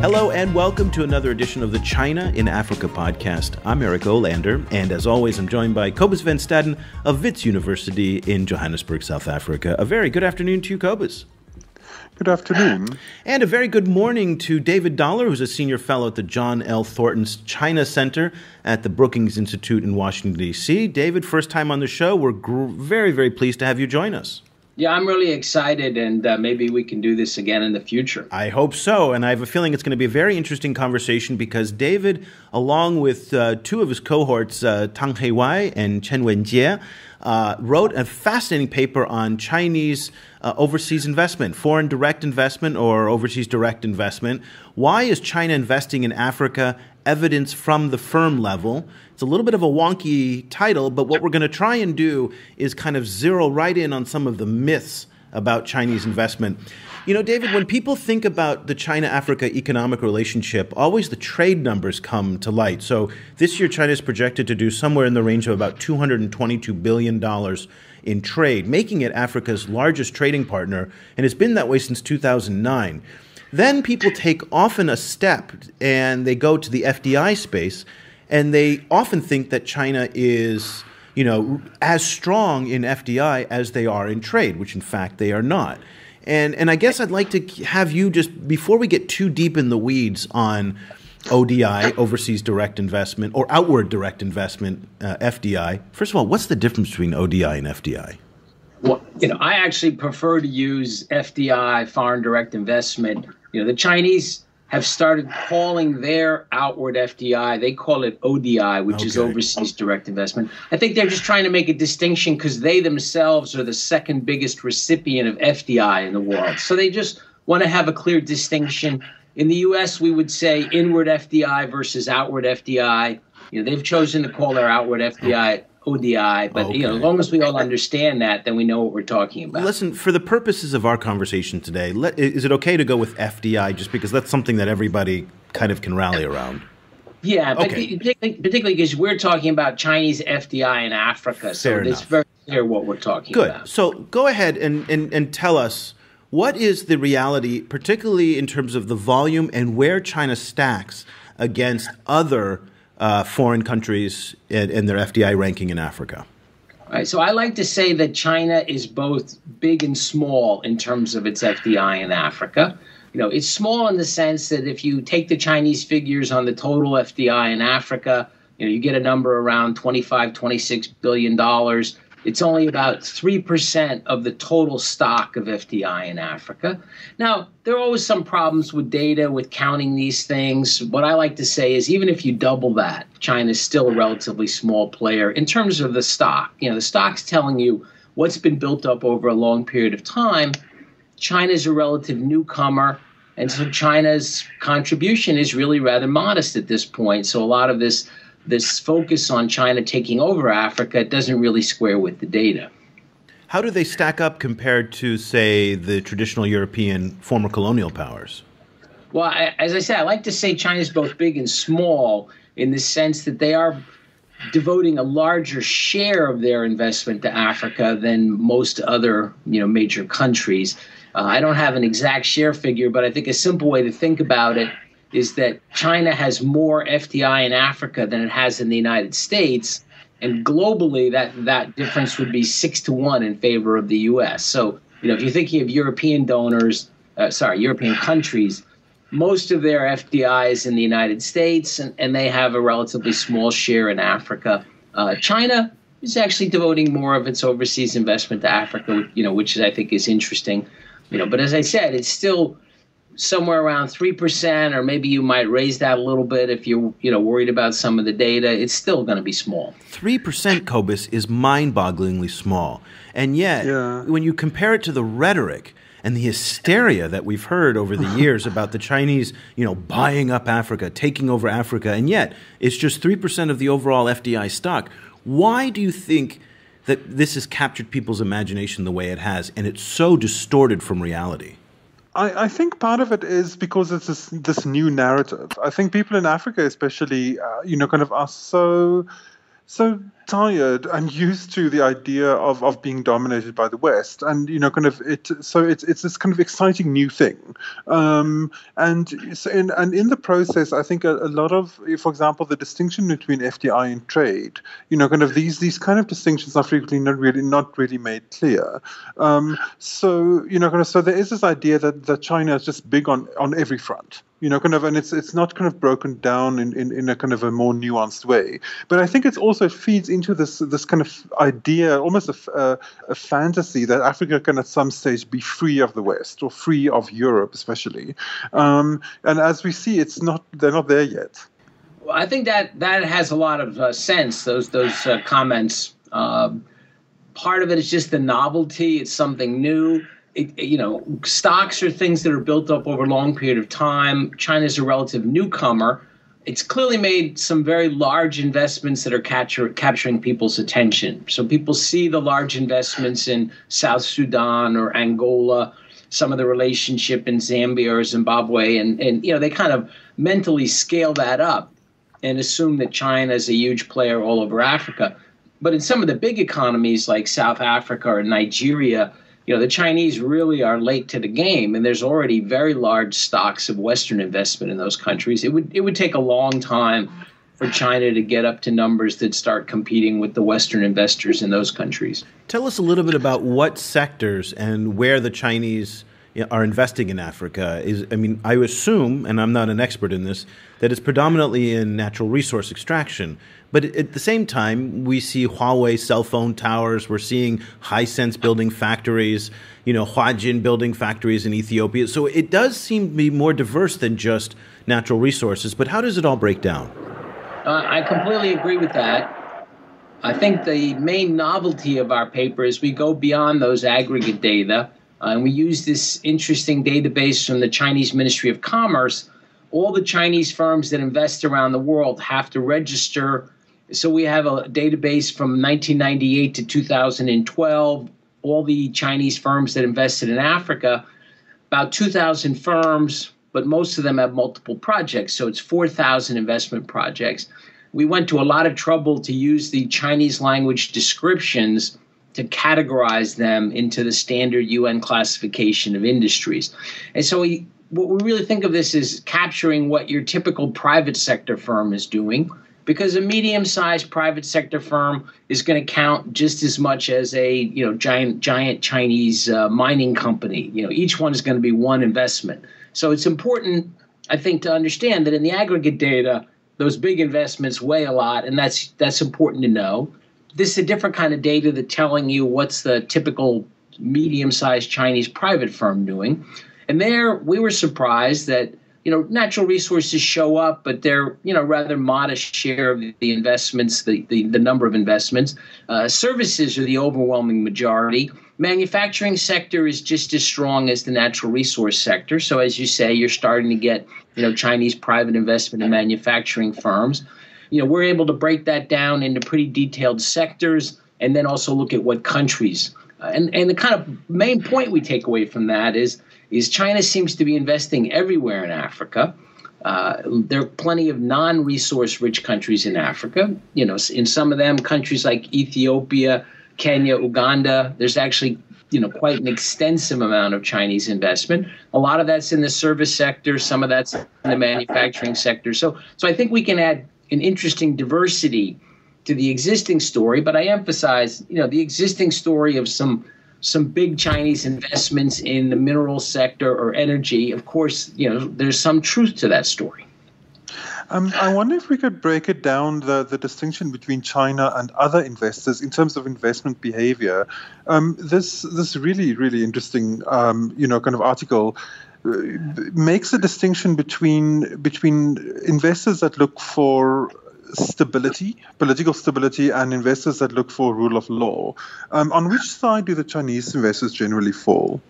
Hello and welcome to another edition of the China in Africa podcast. I'm Eric Olander, and as always, I'm joined by Cobus Van Staden of Wits University in Johannesburg, South Africa. A very good afternoon to you, Cobus. Good afternoon. And a very good morning to David Dollar, who's a senior fellow at the John L. Thornton's China Center at the Brookings Institute in Washington, D.C. David, first time on the show. We're very, very pleased to have you join us. Yeah, I'm really excited, and maybe we can do this again in the future. I hope so, and I have a feeling it's going to be a very interesting conversation because David, along with two of his cohorts, Tang Heiwei and Chen Wenjie, wrote a fascinating paper on Chinese overseas investment, foreign direct investment or overseas direct investment. Why is China investing in Africa? Evidence from the firm level. It's a little bit of a wonky title, but what we're going to try and do is kind of zero right in on some of the myths about Chinese investment. You know, David, when people think about the China-Africa economic relationship, always the trade numbers come to light. So this year, China is projected to do somewhere in the range of about $222 billion in trade, making it Africa's largest trading partner, and it's been that way since 2009. Then people take often a step and they go to the FDI space, and they often think that China is, you know, as strong in FDI as they are in trade, which in fact they are not. And I guess I'd like to have you just, before we get too deep in the weeds on ODI, overseas direct investment, or outward direct investment, FDI, first of all, what's the difference between ODI and FDI? Well, I actually prefer to use FDI, foreign direct investment. The Chinese have started calling their outward FDI, they call it ODI, which is overseas direct investment. I think they're just trying to make a distinction because they themselves are the second biggest recipient of FDI in the world. So they just want to have a clear distinction. In the U.S., we would say inward FDI versus outward FDI. They've chosen to call their outward FDI ODI, but as long as we all understand that, then we know what we're talking about. Listen, for the purposes of our conversation today, is it okay to go with FDI just because that's something that everybody kind of can rally around? Yeah, particularly because we're talking about Chinese FDI in Africa, so it's very clear what we're talking about. Good. So go ahead and tell us, what is the reality, particularly in terms of the volume and where China stacks against other foreign countries and their FDI ranking in Africa? All right, so I like to say that China is both big and small in terms of its FDI in Africa. It's small in the sense that if you take the Chinese figures on the total FDI in Africa, you get a number around $26 billion. It's only about 3% of the total stock of FDI in Africa. Now, there are always some problems with data, with counting these things. What I like to say is even if you double that, China is still a relatively small player in terms of the stock. The stock's telling you what's been built up over a long period of time. China's a relative newcomer, and so China's contribution is really rather modest at this point. So a lot of this focus on China taking over Africa doesn't really square with the data. How do they stack up compared to, say, the traditional European former colonial powers? Well, as I said, I like to say China's both big and small in the sense that they are devoting a larger share of their investment to Africa than most other, major countries. I don't have an exact share figure, but I think a simple way to think about it is that China has more FDI in Africa than it has in the United States. And globally, that difference would be 6-1 in favor of the U.S. So, if you're thinking of European countries, most of their FDI is in the United States, and they have a relatively small share in Africa. China is actually devoting more of its overseas investment to Africa, which I think is interesting. But as I said, it's still somewhere around 3%, or maybe you might raise that a little bit if you're worried about some of the data. It's still going to be small. 3%, Cobus, is mind-bogglingly small. And yet, when you compare it to the rhetoric and the hysteria that we've heard over the years about the Chinese, buying up Africa, taking over Africa, and yet it's just 3% of the overall FDI stock. Why do you think that this has captured people's imagination the way it has, and it's so distorted from reality? I think part of it is because it's this new narrative. I think people in Africa especially, kind of are so so tired and used to the idea of being dominated by the West, and kind of it's this kind of exciting new thing, and in the process, I think a lot of, for example, the distinction between FDI and trade, kind of these kind of distinctions are frequently not really made clear. So there is this idea that China is just big on every front. Kind of, and it's not kind of broken down in a kind of a more nuanced way. But I think it feeds into this kind of idea, almost a fantasy, that Africa can at some stage be free of the West or free of Europe, especially. And as we see, they're not there yet. Well, I think that has a lot of sense. Those comments. Part of it is just the novelty. It's something new. Stocks are things that are built up over a long period of time. China's a relative newcomer. It's clearly made some very large investments that are capturing people's attention. So people see the large investments in South Sudan or Angola, some of the relationship in Zambia or Zimbabwe, and they kind of mentally scale that up and assume that China is a huge player all over Africa. But in some of the big economies like South Africa or Nigeria, the Chinese really are late to the game, and there's already very large stocks of Western investment in those countries. It would take a long time for China to get up to numbers that start competing with the Western investors in those countries. Tell us a little bit about what sectors and where the Chinese are investing in Africa. I assume, and I'm not an expert in this, that it's predominantly in natural resource extraction. But at the same time, we see Huawei cell phone towers. We're seeing Hisense building factories, Huajin building factories in Ethiopia. So it does seem to be more diverse than just natural resources. But how does it all break down? I completely agree with that. I think the main novelty of our paper is we go beyond those aggregate data, and we use this interesting database from the Chinese Ministry of Commerce. All the Chinese firms that invest around the world have to register. So we have a database from 1998 to 2012, all the Chinese firms that invested in Africa, about 2,000 firms, but most of them have multiple projects. So it's 4,000 investment projects. We went to a lot of trouble to use the Chinese language descriptions to categorize them into the standard UN classification of industries. And so what we really think of this is capturing what your typical private sector firm is doing, because a medium-sized private sector firm is going to count just as much as a giant Chinese mining company. Each one is going to be one investment. So it's important, I think, to understand that in the aggregate data, those big investments weigh a lot, and that's important to know. This is a different kind of data that's telling you what's the typical medium-sized Chinese private firm doing. And there we were surprised that natural resources show up, but they're rather modest share of the investments, the number of investments. Services are the overwhelming majority. Manufacturing sector is just as strong as the natural resource sector. So as you say, you're starting to get Chinese private investment in manufacturing firms. We're able to break that down into pretty detailed sectors and then also look at what countries. And the kind of main point we take away from that is China seems to be investing everywhere in Africa. There are plenty of non-resource rich countries in Africa. In some of them, countries like Ethiopia, Kenya, Uganda, there's actually quite an extensive amount of Chinese investment. A lot of that's in the service sector. Some of that's in the manufacturing sector. So I think we can add an interesting diversity to the existing story, but I emphasize, the existing story of some big Chinese investments in the mineral sector or energy. Of course, there's some truth to that story. I wonder if we could break it down, the distinction between China and other investors in terms of investment behavior. This really, really interesting, kind of article makes a distinction between investors that look for stability, political stability, and investors that look for rule of law. On which side do the Chinese investors generally fall?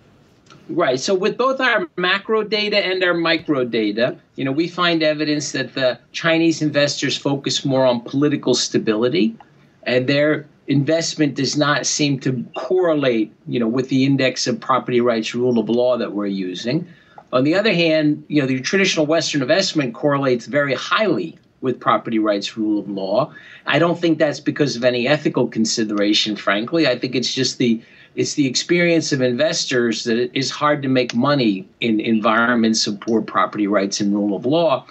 Right. So with both our macro data and our micro data, we find evidence that the Chinese investors focus more on political stability, and their investment does not seem to correlate, with the index of property rights rule of law that we're using. On the other hand, the traditional Western investment correlates very highly with property rights, rule of law. I don't think that's because of any ethical consideration, frankly. I think it's just the experience of investors that it is hard to make money in environments of poor property rights and rule of law.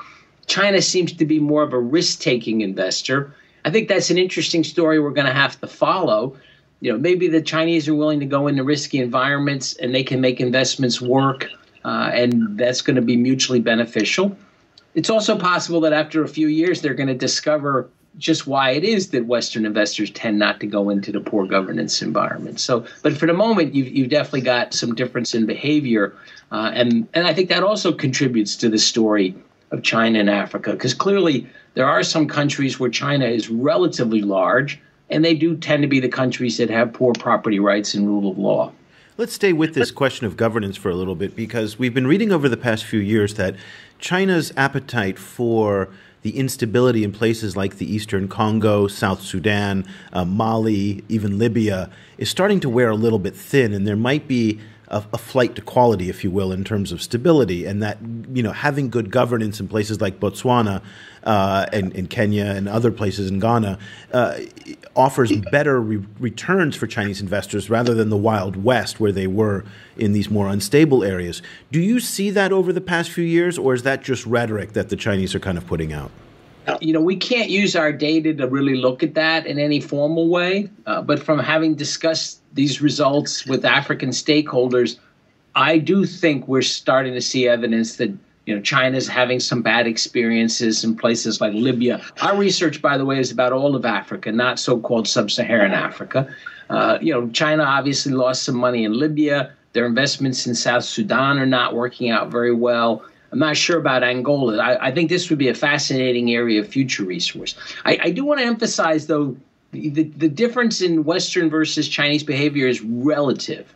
China seems to be more of a risk-taking investor. I think that's an interesting story we're going to have to follow. Maybe the Chinese are willing to go into risky environments and they can make investments work, and that's going to be mutually beneficial. It's also possible that after a few years, they're going to discover just why it is that Western investors tend not to go into the poor governance environment. But for the moment, you've definitely got some difference in behavior, and I think that also contributes to the story of China and Africa, because clearly there are some countries where China is relatively large, and they do tend to be the countries that have poor property rights and rule of law. Let's stay with this question of governance for a little bit, because we've been reading over the past few years that China's appetite for the instability in places like the Eastern Congo, South Sudan, Mali, even Libya, is starting to wear a little bit thin, and there might be a flight to quality, if you will, in terms of stability, and that having good governance in places like Botswana and Kenya and other places in Ghana offers better returns for Chinese investors rather than the Wild West where they were in these more unstable areas. Do you see that over the past few years, or is that just rhetoric that the Chinese are kind of putting out? We can't use our data to really look at that in any formal way, but from having discussed these results with African stakeholders, I do think we're starting to see evidence that China's having some bad experiences in places like Libya. Our research, by the way, is about all of Africa, not so-called sub-Saharan Africa. China obviously lost some money in Libya. Their investments in South Sudan are not working out very well. I'm not sure about Angola. I think this would be a fascinating area of future resource. I do want to emphasize, though, the difference in Western versus Chinese behavior is relative.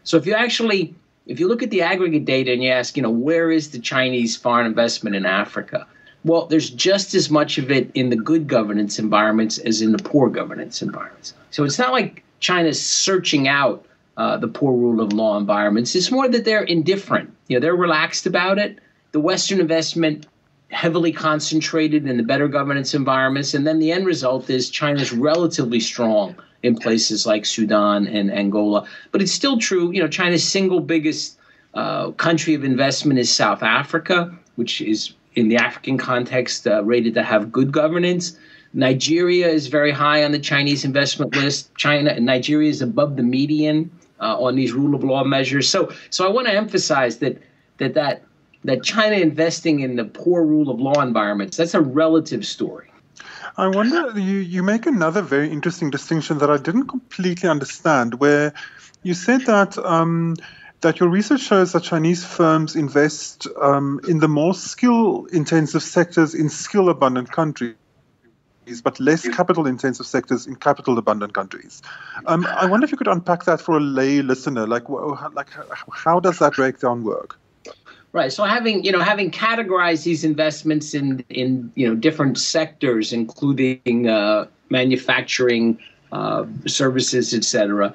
So if you look at the aggregate data and you ask, where is the Chinese foreign investment in Africa? Well, there's just as much of it in the good governance environments as in the poor governance environments. So it's not like China's searching out the poor rule of law environments. It's more that they're indifferent. They're relaxed about it. The Western investment heavily concentrated in the better governance environments. And then the end result is China's relatively strong in places like Sudan and Angola. But it's still true, China's single biggest country of investment is South Africa, which is in the African context rated to have good governance. Nigeria is very high on the Chinese investment list. Nigeria is above the median on these rule of law measures. So I want to emphasize that China investing in the poor rule of law environments, that's a relative story. I wonder, you make another very interesting distinction that I didn't completely understand, where you said that that your research shows that Chinese firms invest in the more skill-intensive sectors in skill-abundant countries, but less capital-intensive sectors in capital-abundant countries. I wonder if you could unpack that for a lay listener. Like how does that breakdown work? Right. So having categorized these investments in different sectors, including manufacturing, services, et cetera,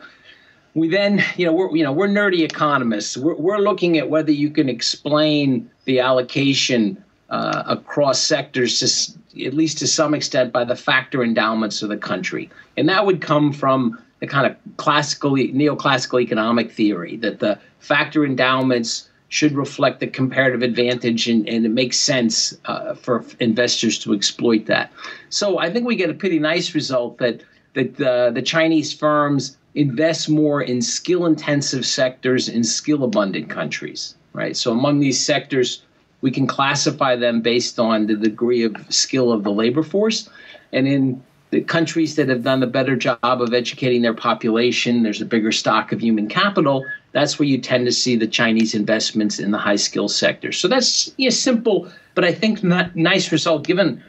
we then we're nerdy economists. We're looking at whether you can explain the allocation across sectors, at least to some extent, by the factor endowments of the country, and that would come from the kind of neoclassical economic theory that the factor endowments should reflect the comparative advantage, and it makes sense for investors to exploit that. So I think we get a pretty nice result that the Chinese firms invest more in skill-intensive sectors in skill-abundant countries, right? So among these sectors, we can classify them based on the degree of skill of the labor force. And in the countries that have done a better job of educating their population, there's a bigger stock of human capital. That's where you tend to see the Chinese investments in the high skill sector. So that's simple, but I think not nice result given,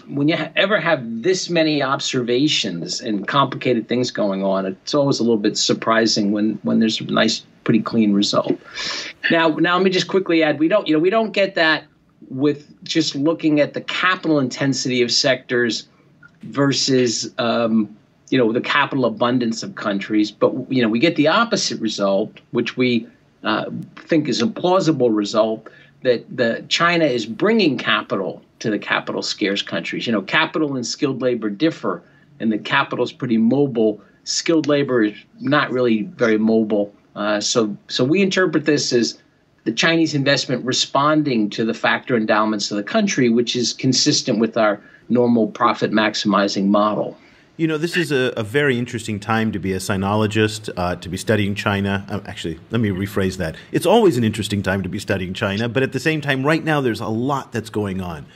when you ever have this many observations and complicated things going on, it's always a little bit surprising when there's a nice, pretty clean result. Now let me just quickly add, we don't get that with just looking at the capital intensity of sectors versus the capital abundance of countries, but we get the opposite result, which we think is a plausible result, that China is bringing capital to the capital scarce countries. Capital and skilled labor differ, and the capital is pretty mobile. Skilled labor is not really very mobile. So we interpret this as the Chinese investment responding to the factor endowments of the country, which is consistent with our normal profit maximizing model. This is a very interesting time to be a sinologist, to be studying China. Actually, let me rephrase that. It's always an interesting time to be studying China, but at the same time, right now, there's a lot that's going on.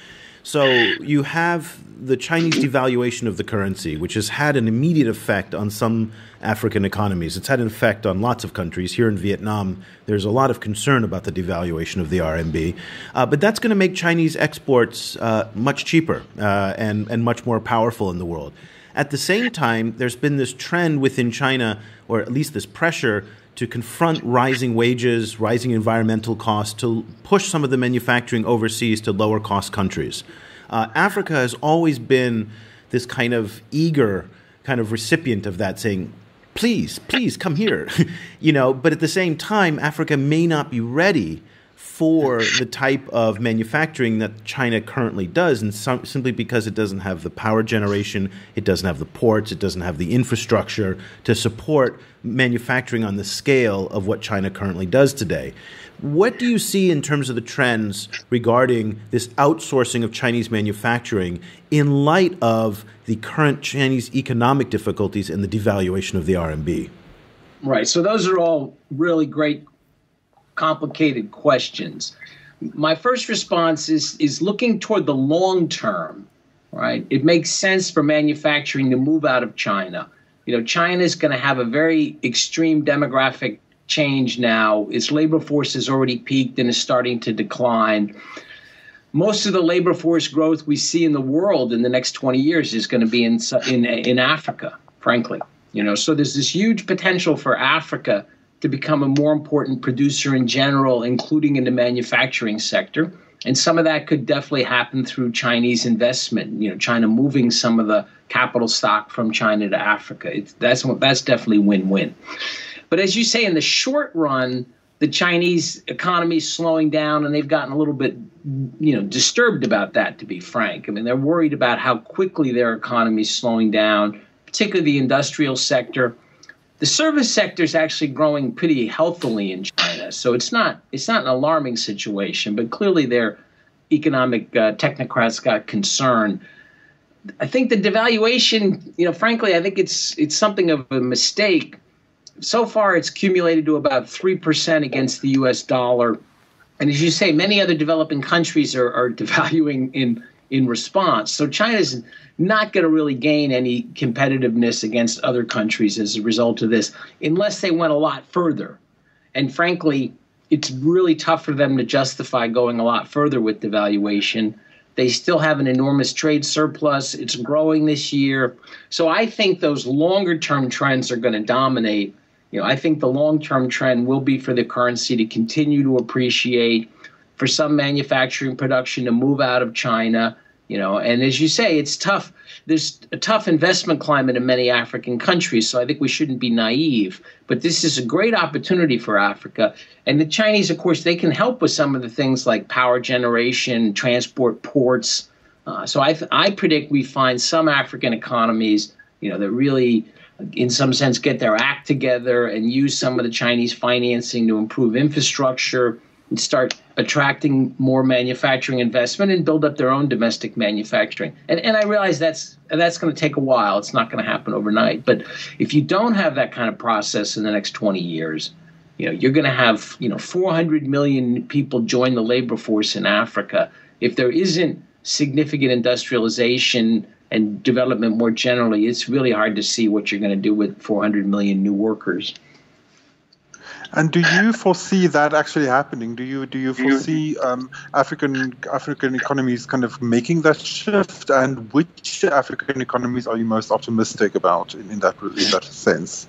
So you have the Chinese devaluation of the currency, which has had an immediate effect on some African economies. It's had an effect on lots of countries. Here in Vietnam, there's a lot of concern about the devaluation of the RMB. But that's going to make Chinese exports much cheaper and much more powerful in the world. At the same time, there's been this trend within China, or at least this pressure, to confront rising wages, rising environmental costs, to push some of the manufacturing overseas to lower cost countries. Africa has always been this kind of eager kind of recipient of that, saying, please come here. But at the same time, Africa may not be ready for the type of manufacturing that China currently does, and simply because it doesn't have the power generation, it doesn't have the ports, it doesn't have the infrastructure to support manufacturing on the scale of what China currently does today. What do you see in terms of the trends regarding this outsourcing of Chinese manufacturing in light of the current Chinese economic difficulties and the devaluation of the RMB? Right. So those are all really great complicated questions. My first response is looking toward the long term, right? It makes sense for manufacturing to move out of China. China is going to have a very extreme demographic change now. Its labor force has already peaked and is starting to decline. Most of the labor force growth we see in the world in the next 20 years is going to be in Africa, frankly. So there's this huge potential for Africa to become a more important producer in general, including in the manufacturing sector. And some of that could definitely happen through Chinese investment, China moving some of the capital stock from China to Africa. That's definitely win-win. But as you say, in the short run, the Chinese economy is slowing down, and they've gotten a little bit, disturbed about that, to be frank. I mean, they're worried about how quickly their economy is slowing down, particularly the industrial sector. The service sector is actually growing pretty healthily in China, so it's not an alarming situation. But clearly, their economic technocrats got concerned. I think the devaluation, frankly, I think it's something of a mistake. So far, it's accumulated to about 3% against the U.S. dollar, and as you say, many other developing countries are devaluing in response. So China's not going to really gain any competitiveness against other countries as a result of this, unless they went a lot further. And frankly, it's really tough for them to justify going a lot further with devaluation. They still have an enormous trade surplus. It's growing this year. So I think those longer-term trends are going to dominate. I think the long-term trend will be for the currency to continue to appreciate, for some manufacturing production to move out of China. And as you say, it's tough. There's a tough investment climate in many African countries, so I think we shouldn't be naive. But this is a great opportunity for Africa. And the Chinese, of course, they can help with some of the things like power generation, transport, ports. So I predict we find some African economies, that really, in some sense, get their act together and use some of the Chinese financing to improve infrastructure and start attracting more manufacturing investment and build up their own domestic manufacturing. And I realize that's going to take a while. It's not going to happen overnight. But if you don't have that kind of process in the next 20 years, you're going to have 400 million people join the labor force in Africa. If there isn't significant industrialization and development more generally, it's really hard to see what you're going to do with 400 million new workers. And do you foresee that actually happening? Do you foresee African economies kind of making that shift? And which African economies are you most optimistic about in that sense?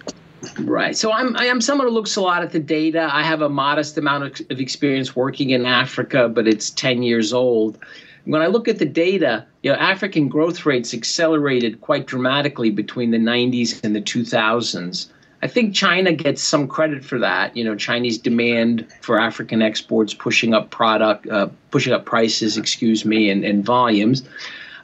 Right. So I'm someone who looks a lot at the data. I have a modest amount of experience working in Africa, but it's 10 years old. When I look at the data, African growth rates accelerated quite dramatically between the 90s and the 2000s. I think China gets some credit for that. Chinese demand for African exports pushing up prices, and volumes.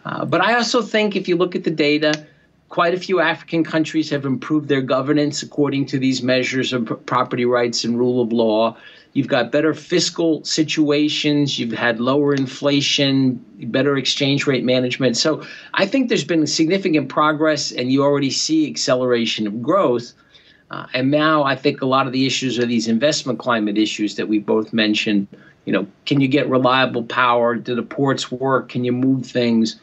But I also think if you look at the data, quite a few African countries have improved their governance according to these measures of property rights and rule of law. You've got better fiscal situations. You've had lower inflation, better exchange rate management. So I think there's been significant progress, and you already see acceleration of growth. And now I think a lot of the issues are these investment climate issues that we both mentioned. Can you get reliable power? Do the ports work? Can you move things?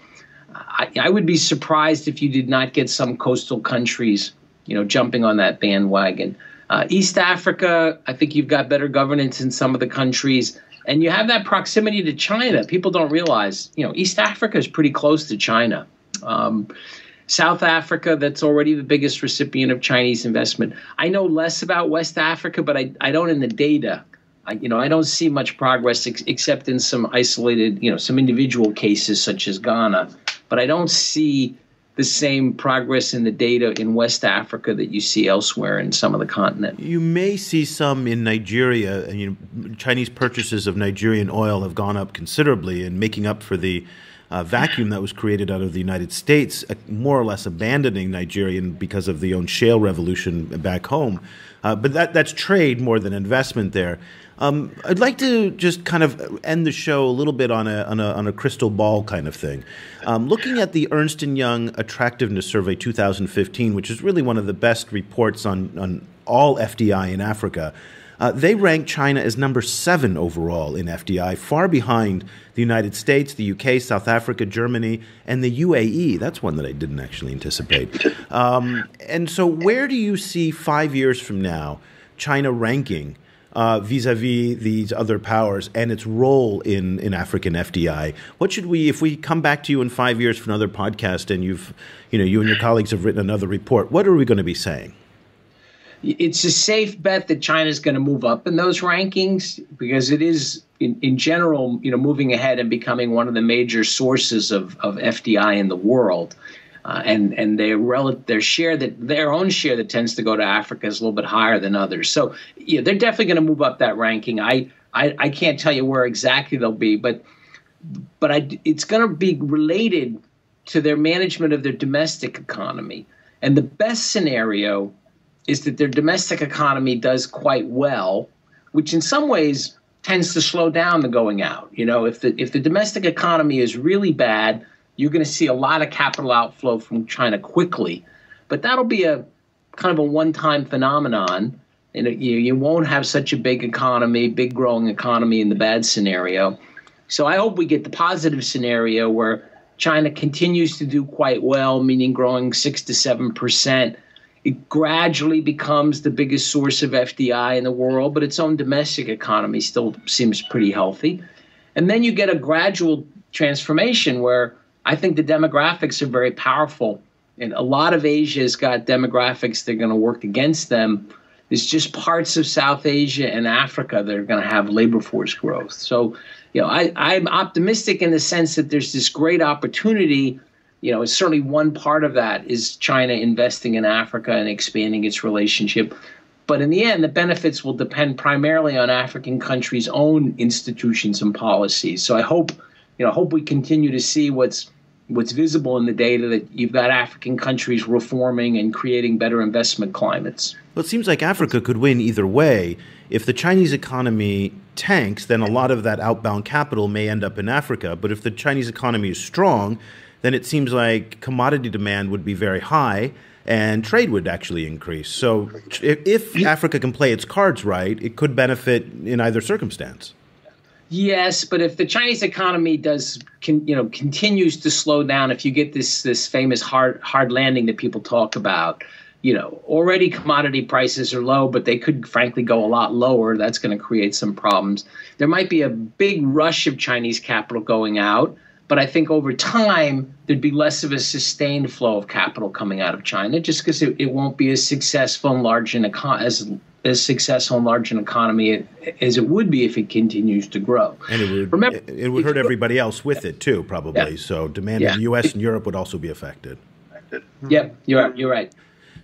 I would be surprised if you did not get some coastal countries, jumping on that bandwagon. East Africa, I think you've got better governance in some of the countries, and you have that proximity to China. People don't realize, East Africa is pretty close to China. South Africa, that's already the biggest recipient of Chinese investment. I know less about West Africa, but I don't in the data. I don't see much progress except in some isolated, some individual cases such as Ghana. But I don't see the same progress in the data in West Africa that you see elsewhere in some of the continent. You may see some in Nigeria. Chinese purchases of Nigerian oil have gone up considerably, and making up for the vacuum that was created out of the United States, more or less abandoning Nigeria because of the own shale revolution back home. But that's trade more than investment there. I'd like to just kind of end the show a little bit on a crystal ball kind of thing. Looking at the Ernst & Young Attractiveness Survey 2015, which is really one of the best reports on all FDI in Africa, they rank China as number 7 overall in FDI, far behind the United States, the UK, South Africa, Germany, and the UAE. That's one that I didn't actually anticipate. And so where do you see 5 years from now China ranking vis-a-vis these other powers and its role in African FDI? What should we, if we come back to you in 5 years for another podcast and you and your colleagues have written another report, what are we going to be saying? It's a safe bet that China's going to move up in those rankings because it is, in general, moving ahead and becoming one of the major sources of FDI in the world. And their own share that tends to go to Africa is a little bit higher than others. So they're definitely going to move up that ranking. I can't tell you where exactly they'll be, but it's going to be related to their management of their domestic economy. And the best scenario is that their domestic economy does quite well, which in some ways tends to slow down the going out. If the domestic economy is really bad, you're going to see a lot of capital outflow from China quickly. But that'll be a kind of a one-time phenomenon. And you won't have such a big growing economy in the bad scenario. So I hope we get the positive scenario where China continues to do quite well, meaning growing 6 to 7%. It gradually becomes the biggest source of FDI in the world, but its own domestic economy still seems pretty healthy. And then you get a gradual transformation where I think the demographics are very powerful. And a lot of Asia has got demographics that are going to work against them. There's just parts of South Asia and Africa that are going to have labor force growth. So, I'm optimistic in the sense that there's this great opportunity. Certainly one part of that is China investing in Africa and expanding its relationship. But in the end, the benefits will depend primarily on African countries' own institutions and policies. So I hope we continue to see what's visible in the data, that you've got African countries reforming and creating better investment climates. Well, it seems like Africa could win either way. If the Chinese economy tanks, then a lot of that outbound capital may end up in Africa. But if the Chinese economy is strong, then it seems like commodity demand would be very high and trade would actually increase. So if Africa can play its cards right, it could benefit in either circumstance. Yes, but if the Chinese economy continues to slow down, if you get this famous hard landing that people talk about, already commodity prices are low, but they could frankly go a lot lower. That's going to create some problems. There might be a big rush of Chinese capital going out, but I think over time, there'd be less of a sustained flow of capital coming out of China, just because it won't be as successful and large an economy as it would be if it continues to grow. And it would hurt everybody else with it too, probably. Yeah. So demand in the U.S. and Europe would also be affected. Yep, you're right.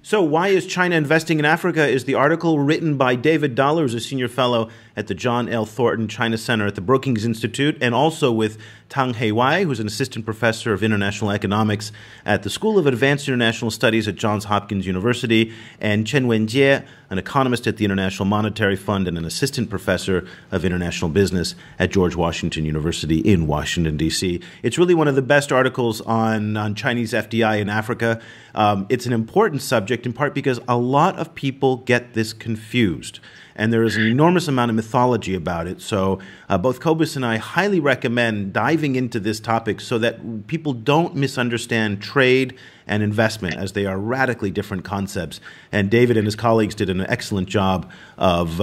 So why is China investing in Africa is the article written by David Dollar, who's a senior fellow at the John L. Thornton China Center at the Brookings Institute, and also with Tang Heiwei, who's an assistant professor of international economics at the School of Advanced International Studies at Johns Hopkins University, and Chen Wenjie, an economist at the International Monetary Fund and an assistant professor of international business at George Washington University in Washington, D.C. It's really one of the best articles on Chinese FDI in Africa. It's an important subject in part because a lot of people get this confused, and there is an enormous amount of mythology about it. So both Cobus and I highly recommend diving into this topic so that people don't misunderstand trade and investment, as they are radically different concepts. And David and his colleagues did an excellent job of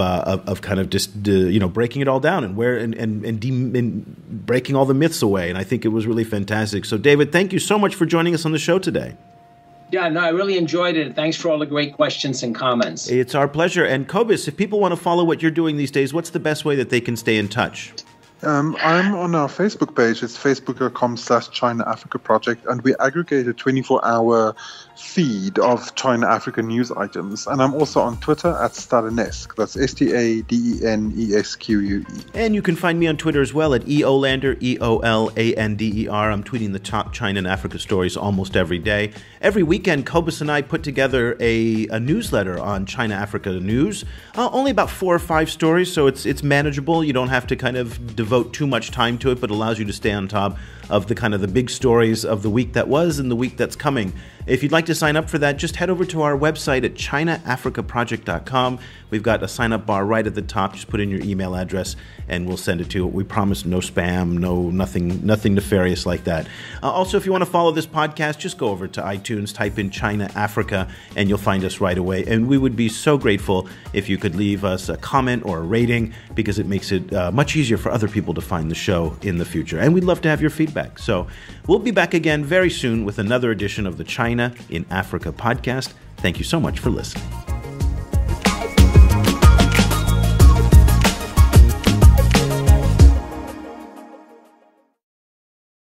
kind of just breaking it all down and breaking all the myths away. And I think it was really fantastic. So David, thank you so much for joining us on the show today. Yeah, no, I really enjoyed it. Thanks for all the great questions and comments. It's our pleasure. And Cobus, if people want to follow what you're doing these days, what's the best way that they can stay in touch? I'm on our Facebook page. It's facebook.com/China Africa Project, and we aggregate a 24-hour feed of China Africa news items. And I'm also on Twitter at Stalinesque. That's STADENESQUE. And you can find me on Twitter as well at EOLander, EOLANDER. I'm tweeting the top China and Africa stories almost every day. Every weekend, Cobus and I put together a newsletter on China Africa news. Only about 4 or 5 stories, so it's manageable. You don't have to kind of devote too much time to it, but allows you to stay on top of the big stories of the week that was and the week that's coming. If you'd like to sign up for that, just head over to our website at ChinaAfricaProject.com. We've got a sign-up bar right at the top. Just put in your email address, and we'll send it to you. We promise no spam, nothing nefarious like that. Also, if you want to follow this podcast, just go over to iTunes, type in China Africa, and you'll find us right away. And we would be so grateful if you could leave us a comment or a rating, because it makes it much easier for other people to find the show in the future. And we'd love to have your feedback. So we'll be back again very soon with another edition of the China in Africa podcast. Thank you so much for listening.